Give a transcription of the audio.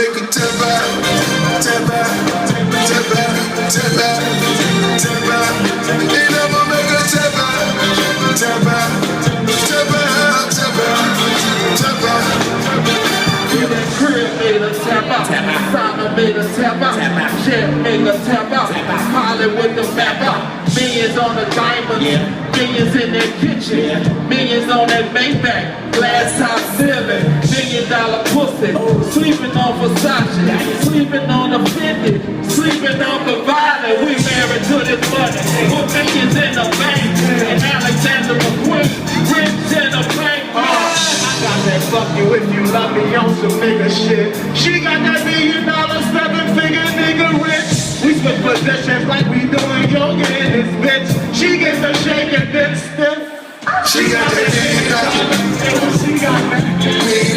make a tap out, tap out, tap out, tap out, tap out. And I'ma make a tap out, tap out, tap out, tap out, tap out. Crib made a tap out, Simon made a tap out, Jet made a tap out, Hollywood the map out, millions on the diamond, millions in their kitchen, millions on that Maybach, glass top ceiling, $1 million pussy, sleeping on Versace, sleeping on the Fendi, sleeping on Cavalli, we married to this money, put millions in the bank, and Alexander McQueen, rich in the bank. That fuck you if you love me on some nigga shit. She got that $1 million 7-figure nigga rich. We switch positions like we doing yoga in this bitch. She gets the shake and then stiff. She got that $1 million. She got that.